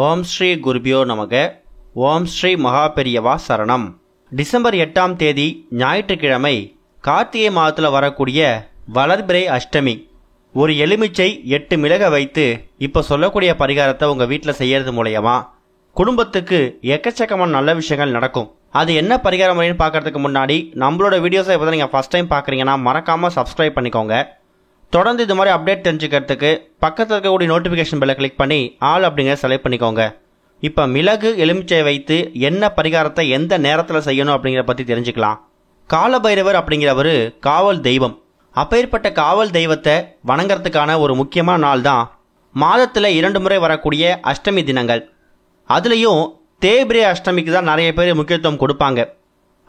ஓம் ஸ்ரீ குருபியோ நமக. ஓம் ஸ்ரீ மகாபெரியவா சரணம். டிசம்பர் 8ஆம் தேதி ஞாயிற்றுக்கிழமை கார்த்திகை மாதத்தில் வரக்கூடிய வளர்பிறை அஷ்டமி. ஒரு எலுமிச்சை 8 மிளகை வைத்து இப்போ சொல்லக்கூடிய பரிகாரத்தை உங்கள் வீட்டில் செய்யறது மூலயமா குடும்பத்துக்கு எக்கச்சக்கமான நல்ல விஷயங்கள் நடக்கும். அது என்ன பரிகாரம் முறைன்னு பார்க்கறதுக்கு முன்னாடி நம்மளோட வீடியோஸை இப்போ தான் நீங்கள் ஃபஸ்ட் டைம் பார்க்குறீங்கன்னா மறக்காமல் சப்ஸ்கிரைப் பண்ணிக்கோங்க. தொடர்ந்து இது மாதிரி அப்டேட் தெரிஞ்சுக்கிறதுக்கு பக்கத்தில் இருக்கக்கூடிய நோட்டிஃபிகேஷன் பெல்லை கிளிக் பண்ணி ஆல் அப்படிங்கிற செலக்ட் பண்ணிக்கோங்க. இப்போ மிளகு எலுமிச்சையை வைத்து என்ன பரிகாரத்தை எந்த நேரத்தில் செய்யணும் அப்படிங்கிற பற்றி தெரிஞ்சுக்கலாம். காலபைரவர் அப்படிங்கிறவர் காவல் தெய்வம். அப்பேற்பட்ட காவல் தெய்வத்தை வணங்குறதுக்கான ஒரு முக்கியமான நாள் தான் மாதத்தில் 2 முறை வரக்கூடிய அஷ்டமி தினங்கள். அதுலேயும் தேய்பிரை அஷ்டமிக்கு தான் நிறைய பேர் முக்கியத்துவம் கொடுப்பாங்க.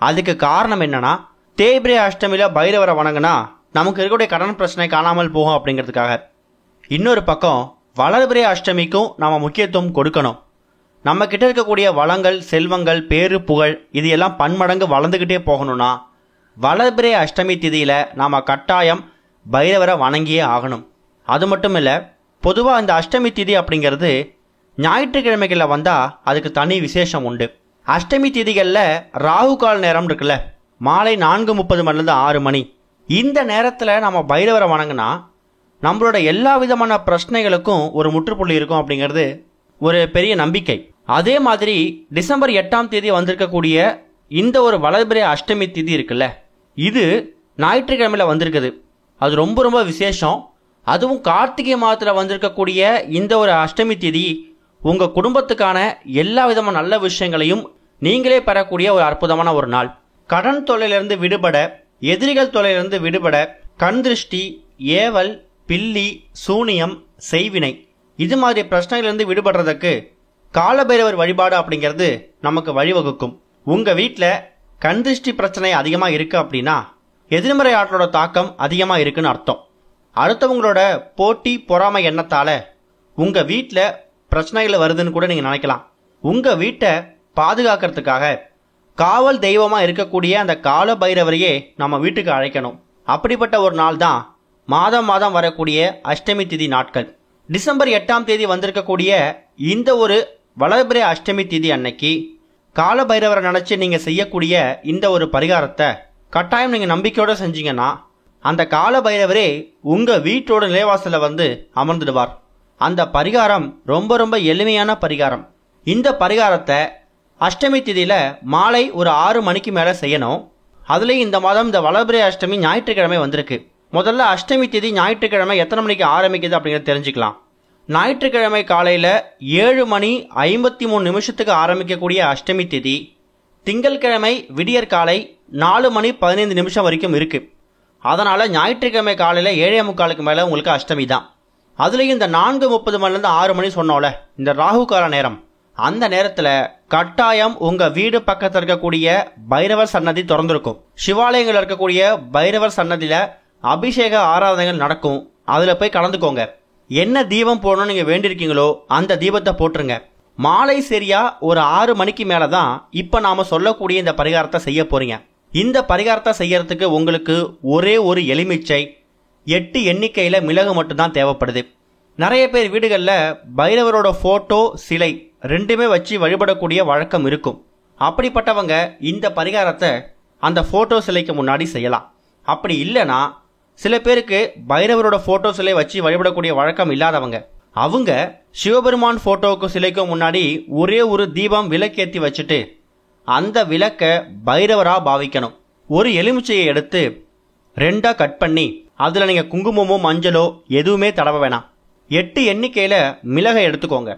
அதுக்கு காரணம் என்னன்னா, தேய்பிரை அஷ்டமியில் பைரவரை வணங்கினா நமக்கு இருக்கக்கூடிய கடன் பிரச்சனை காணாமல் போகும் அப்படிங்கிறதுக்காக. இன்னொரு பக்கம் வளர்பிறை அஷ்டமிக்கும் நாம் முக்கியத்துவம் கொடுக்கணும். நம்ம கிட்ட இருக்கக்கூடிய வளங்கள், செல்வங்கள், பேரு, புகழ் இது எல்லாம் பன்மடங்கு வளர்ந்துக்கிட்டே போகணும்னா வளர்பிறை அஷ்டமி திதியில் நாம் கட்டாயம் பைரவரை வணங்கியே ஆகணும். அது மட்டும் இல்லை, பொதுவாக இந்த அஷ்டமி திதி அப்படிங்கிறது ஞாயிற்றுக்கிழமைகளில் வந்தால் அதுக்கு தனி விசேஷம் உண்டு. அஷ்டமி திதிகளில் ராகு கால நேரம் இருக்குல்ல, மாலை 4:30 மணிலேருந்து 6 மணி. இந்த நேரத்தில் நம்ம பைரவரை வணங்கினா நம்மளோட எல்லா விதமான பிரச்சனைகளுக்கும் ஒரு முற்றுப்புள்ளி இருக்கும் அப்படிங்கிறது ஒரு பெரிய நம்பிக்கை. அதே மாதிரி டிசம்பர் 8ஆம் தேதி வந்திருக்கக்கூடிய இந்த ஒரு வளர்பிறை அஷ்டமி திதி இருக்குல்ல, இது ஞாயிற்றுக்கிழமையில் வந்திருக்குது. அது ரொம்ப ரொம்ப விசேஷம். அதுவும் கார்த்திகை மாதத்தில் வந்திருக்கக்கூடிய இந்த ஒரு அஷ்டமி திதி உங்கள் குடும்பத்துக்கான எல்லா விதமான நல்ல விஷயங்களையும் நீங்களே பெறக்கூடிய ஒரு அற்புதமான ஒரு நாள். கடன் தொல்லையிலிருந்து விடுபட, எதிரிகள் தொல்லையிலிருந்து விடுபட, கண் திருஷ்டி, ஏவல், பில்லி, சூனியம், செய்வினை இது மாதிரி பிரச்சனைகளிலிருந்து விடுபடுறதுக்கு காலபைரவர் வழிபாடு அப்படிங்கிறது நமக்கு வழிவகுக்கும். உங்கள் வீட்டில் கண் திருஷ்டி பிரச்சனை அதிகமாக இருக்குது அப்படின்னா எதிர்மறை ஆற்றலோட தாக்கம் அதிகமாக இருக்குன்னு அர்த்தம். அடுத்தவங்களோட போட்டி பொறாமை எண்ணத்தால் உங்கள் வீட்டில் பிரச்சனைகள் வருதுன்னு கூட நீங்கள் நினைக்கலாம். உங்கள் வீட்டை பாதுகாக்கிறதுக்காக காவல் தெய்வமாக இருக்கக்கூடிய அந்த கால பைரவரையே நம்ம வீட்டுக்கு அழைக்கணும். அப்படிப்பட்ட ஒரு நாள் தான் மாதம் மாதம் வரக்கூடிய அஷ்டமி திதி நாட்கள். டிசம்பர் 8ஆம் தேதி வந்திருக்கக்கூடிய இந்த ஒரு வளர்பிறை அஷ்டமி திதி அன்னைக்கு கால பைரவரை நினச்சி நீங்கள் செய்யக்கூடிய இந்த ஒரு பரிகாரத்தை கட்டாயம் நீங்கள் நம்பிக்கையோடு செஞ்சீங்கன்னா அந்த கால பைரவரே உங்கள் வீட்டோட நிலைவாசலில் வந்து அமர்ந்துடுவார். அந்த பரிகாரம் ரொம்ப ரொம்ப எளிமையான பரிகாரம். இந்த பரிகாரத்தை அஷ்டமி திதியில் மாலை ஒரு 6 மணிக்கு மேலே செய்யணும். அதுலேயும் இந்த மாதம் இந்த வளர்பிறை அஷ்டமி ஞாயிற்றுக்கிழமை வந்திருக்கு. முதல்ல அஷ்டமி திதி ஞாயிற்றுக்கிழமை எத்தனை மணிக்கு ஆரம்பிக்குது அப்படிங்கிறத தெரிஞ்சுக்கலாம். ஞாயிற்றுக்கிழமை காலையில் 7:53 ஆரம்பிக்கக்கூடிய அஷ்டமி திதி திங்கட்கிழமை விடியற் காலை 4:15 வரைக்கும் இருக்குது. அதனால் ஞாயிற்றுக்கிழமை காலையில் 7:45 மேலே உங்களுக்கு அஷ்டமி தான். அதுலேயும் இந்த 4:30 மணிலேருந்து 6 மணி சொன்னோம்ல, இந்த ராகு கால நேரம், அந்த நேரத்தில் கட்டாயம் உங்கள் வீடு பக்கத்தில் இருக்கக்கூடிய பைரவர் சன்னதி திறந்திருக்கும். சிவாலயங்கள் இருக்கக்கூடிய பைரவர் சன்னதியில் அபிஷேக ஆராதனைகள் நடக்கும். அதில் போய் கலந்துக்கோங்க. என்ன தீபம் போடணும்னு நீங்கள் வேண்டியிருக்கீங்களோ அந்த தீபத்தை போட்டுருங்க. மாலை சரியா ஒரு 6 மணிக்கு மேலே தான் இப்போ நாம் சொல்லக்கூடிய இந்த பரிகாரத்தை செய்ய போகிறீங்க. இந்த பரிகாரத்தை செய்யறதுக்கு உங்களுக்கு ஒரே ஒரு எலுமிச்சை, 8 எண்ணிக்கையில் மிளகு மட்டும்தான் தேவைப்படுது. நிறைய பேர் வீடுகளில் பைரவரோட ஃபோட்டோ, சிலை ரெண்டுமே வச்சு வழிபடக்கூடிய வழக்கம் இருக்கும். அப்படிப்பட்டவங்க இந்த பரிகாரத்தை அந்த ஃபோட்டோ சிலைக்கு முன்னாடி செய்யலாம். அப்படி இல்லைன்னா சில பேருக்கு பைரவரோட ஃபோட்டோ சிலை வச்சு வழிபடக்கூடிய வழக்கம் இல்லாதவங்க, அவங்க சிவபெருமான் ஃபோட்டோவுக்கு சிலைக்கும் முன்னாடி ஒரே ஒரு தீபம் விளக்கேற்றி வச்சுட்டு அந்த விளக்கை பைரவராக பாவிக்கணும். ஒரு எலுமிச்சையை எடுத்து 2ஆக கட் பண்ணி அதில் நீங்கள் குங்குமமோ மஞ்சளோ எதுவுமே தடவ வேணாம். 8 எண்ணிக்கையில் மிளகை எடுத்துக்கோங்க.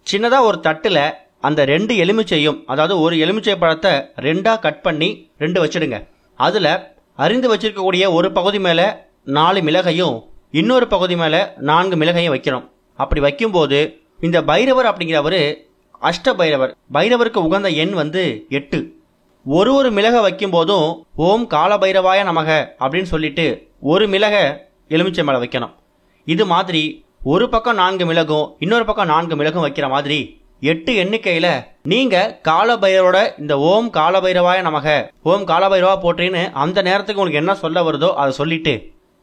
சின்னதாக ஒரு தட்டில் அந்த 2 எலுமிச்சையும், அதாவது ஒரு எலுமிச்சை பழத்தை 2ஆக கட் பண்ணி 2 வச்சிடுங்க. அதில் அரிந்து வச்சிருக்கக்கூடிய ஒரு பகுதி மேலே 4 மிளகையும், இன்னொரு பகுதி மேலே 4 மிளகையும் வைக்கிறோம். அப்படி வைக்கும்போது இந்த பைரவர் அப்படிங்கிறவர் அஷ்ட பைரவர். பைரவருக்கு உகந்த எண் 8. ஒரு மிளகை வைக்கும் போதும் ஓம் கால பைரவாய நமக அப்படின்னு சொல்லிட்டு ஒரு மிளகை எலுமிச்சை மேலே வைக்கணும். இது மாதிரி ஒரு பக்கம் 4 மிளகும் இன்னொரு பக்கம் 4 மிளகும் வைக்கிற மாதிரி 8 எண்ணிக்கையில் நீங்கள் காலபைரவோட இந்த ஓம் காலபைரவாய நமக, ஓம் காலபைரவா போற்றின்னு அந்த நேரத்துக்கு உங்களுக்கு என்ன சொல்ல வருதோ அதை சொல்லிட்டு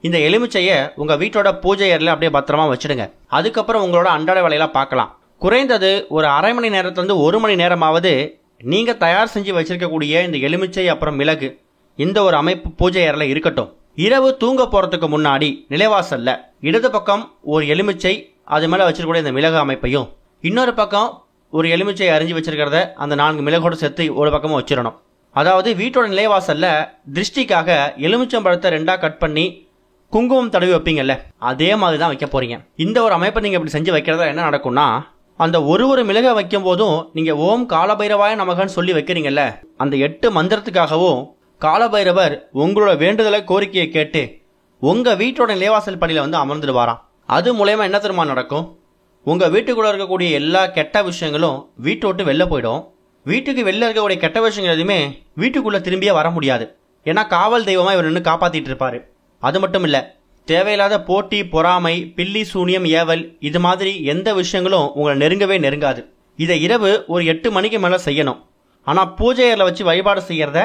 இந்த எலுமிச்சையை உங்கள் வீட்டோட பூஜை அறையில் அப்படியே பத்திரமா வச்சுடுங்க. அதுக்கப்புறம் உங்களோட அன்றாட வேலையெல்லாம் பார்க்கலாம். குறைந்தது ஒரு அரை மணி நேரத்துலேருந்து 1 மணி நேரமாவது நீங்கள் தயார் செஞ்சு வச்சிருக்கக்கூடிய இந்த எலுமிச்சை அப்புறம் மிளகு இந்த ஒரு அமைப்பு பூஜை அறையில் இருக்கட்டும். இரவு தூங்க போகிறதுக்கு முன்னாடி நிலைவாசல்ல இடது பக்கம் ஒரு எலுமிச்சை அது மேலே வச்சிருக்கக்கூடிய இந்த மிளகு அமைப்பையும், இன்னொரு பக்கம் ஒரு எலுமிச்சை அரிஞ்சு வச்சிருக்கிறத அந்த 4 மிளகோடு சேர்த்து ஒரு பக்கமும் வச்சிடணும். அதாவது வீட்டோட நிலைவாசல்ல திருஷ்டிக்காக எலுமிச்சம்பழத்தை 2ஆ கட் பண்ணி குங்குமம் தடவி வைப்பீங்கல்ல, அதே மாதிரி தான் வைக்க போறீங்க. இந்த ஒரு அமைப்பை நீங்கள் இப்படி செஞ்சு வைக்கிறதா என்ன நடக்கும்னா, அந்த ஒரு மிளகை வைக்கும் போதும் நீங்கள் ஓம் காலபைரவாய நமகன்னு சொல்லி வைக்கிறீங்கல்ல, அந்த 8 மந்திரத்துக்காகவும் காலபைரவர் உங்களோட வேண்டுதலை கோரிக்கையை கேட்டு உங்கள் வீட்டோட நிலைவாசல் படியில் வந்து அமர்ந்துடுவாராம். அது மூலயமா என்ன தெரியுமா நடக்கும், உங்கள் வீட்டுக்குள்ளே இருக்கக்கூடிய எல்லா கெட்ட விஷயங்களும் வீட்டை விட்டு வெளில போயிடும். வீட்டுக்கு வெளில இருக்கக்கூடிய கெட்ட விஷயங்கள் எதுவுமே வீட்டுக்குள்ளே திரும்பியே வர முடியாது. ஏன்னா காவல் தெய்வமாக இவர் நின்று காப்பாற்றிட்டு இருப்பார். அது மட்டும் இல்லை, தேவையில்லாத போட்டி, பொறாமை, பில்லி, சூனியம், ஏவல் இது மாதிரி எந்த விஷயங்களும் உங்களை நெருங்கவே நெருங்காது. இதை இரவு ஒரு 8 மணிக்கு மேலே செய்யணும். ஆனால் பூஜை அறையில் வச்சு வழிபாடு செய்கிறத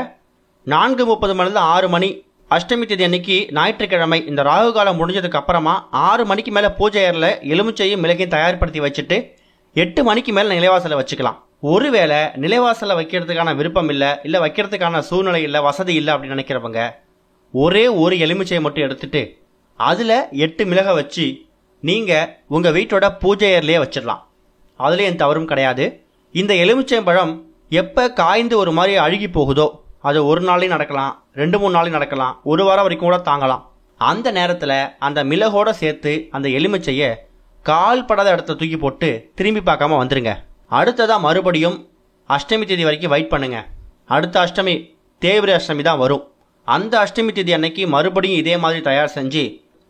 4:30 மணிலேருந்து 6 மணி அஷ்டமி தேதி அன்னைக்கு ஞாயிற்றுக்கிழமை இந்த ராகு காலம் முடிஞ்சதுக்கு அப்புறமா 6 மணிக்கு மேலே பூஜை அறையில் எலுமிச்சையும் மிளகையும் தயார்படுத்தி வச்சுட்டு 8 மணிக்கு மேலே நிலைவாசலை வச்சுக்கலாம். ஒருவேளை நிலைவாசலை வைக்கிறதுக்கான விருப்பம் இல்லை வைக்கிறதுக்கான சூழ்நிலை இல்லை, வசதி இல்லை அப்படின்னு நினைக்கிறவங்க ஒரே ஒரு எலுமிச்சையை மட்டும் எடுத்துட்டு அதில் 8 மிளகை வச்சு நீங்கள் உங்கள் வீட்டோட பூஜை அறையிலே வச்சிடலாம். அதுலேயும் எந்த தவறும் கிடையாது. இந்த எலுமிச்சை பழம் எப்போ காய்ந்து ஒரு மாதிரி அழுகி போகுதோ அது 1 நாளையும் நடக்கலாம், 2-3 நாளையும் நடக்கலாம், 1 வாரம் வரைக்கும் கூட தாங்கலாம். அந்த நேரத்தில் அந்த மிளகோட சேர்த்து அந்த எலுமிச்சையை கால் படாத இடத்த தூக்கி போட்டு திரும்பி பார்க்காம வந்துடுங்க. அடுத்ததாக மறுபடியும் அஷ்டமி தேதி வரைக்கும் வெயிட் பண்ணுங்க. அடுத்த அஷ்டமி தேய்பிரை அஷ்டமி தான் வரும். அந்த அஷ்டமி தேதி அன்னைக்கு மறுபடியும் இதே மாதிரி தயார் செஞ்சு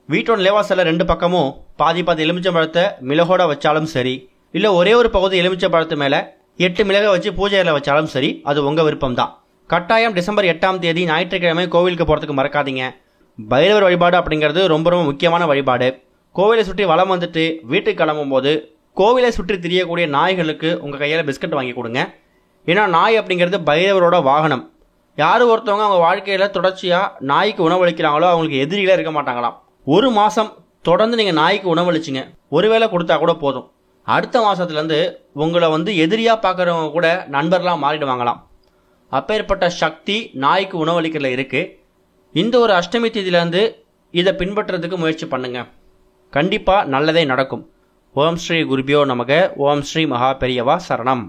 வீட்டோட நிலைவாசலில் 2 பக்கமும் பாதி எலுமிச்சை பழத்தை மிளகோட வச்சாலும் சரி, இல்லை ஒரே ஒரு பகுதி எலுமிச்சை பழத்து மேலே 8 மிளகை வச்சு பூஜை அறையில் வச்சாலும் சரி, அது உங்கள் விருப்பம் தான். கட்டாயம் டிசம்பர் 8ஆம் தேதி ஞாயிற்றுக்கிழமை கோவிலுக்கு போகிறதுக்கு மறக்காதீங்க. பைரவர் வழிபாடு அப்படிங்கிறது ரொம்ப ரொம்ப முக்கியமான வழிபாடு. கோவிலை சுற்றி வலம் வந்துட்டு வீட்டுக்கு கிளம்பும் போது கோவிலை சுற்றி திரியக்கூடிய நாய்களுக்கு உங்கள் கையில் பிஸ்கட் வாங்கி கொடுங்க. ஏன்னா நாய் அப்படிங்கிறது பைரவரோட வாகனம். யார் ஒருத்தவங்க அவங்க வாழ்க்கையில் தொடர்ச்சியாக நாய்க்கு உணவளிக்கிறாங்களோ அவங்களுக்கு எதிரிகளே இருக்க மாட்டாங்களாம். 1 மாதம் தொடர்ந்து நீங்கள் நாய்க்கு உணவளிச்சிங்க, ஒருவேளை கொடுத்தா கூட போதும். அடுத்த மாதத்துலேருந்து உங்களை வந்து எதிரியாக பார்க்குறவங்க கூட நண்பர்களாக மாறிடுவாங்களாம். அப்பேற்பட்ட சக்தி நாய்க்கு உணவளிக்கிறதுல இருக்குது. இந்த ஒரு அஷ்டமி தேதியிலேருந்து இதை பின்பற்றுறதுக்கு முயற்சி பண்ணுங்க. கண்டிப்பாக நல்லதே நடக்கும். ஓம் ஸ்ரீ குருபியோ நமக. ஓம் ஸ்ரீ மகா பெரியவா சரணம்.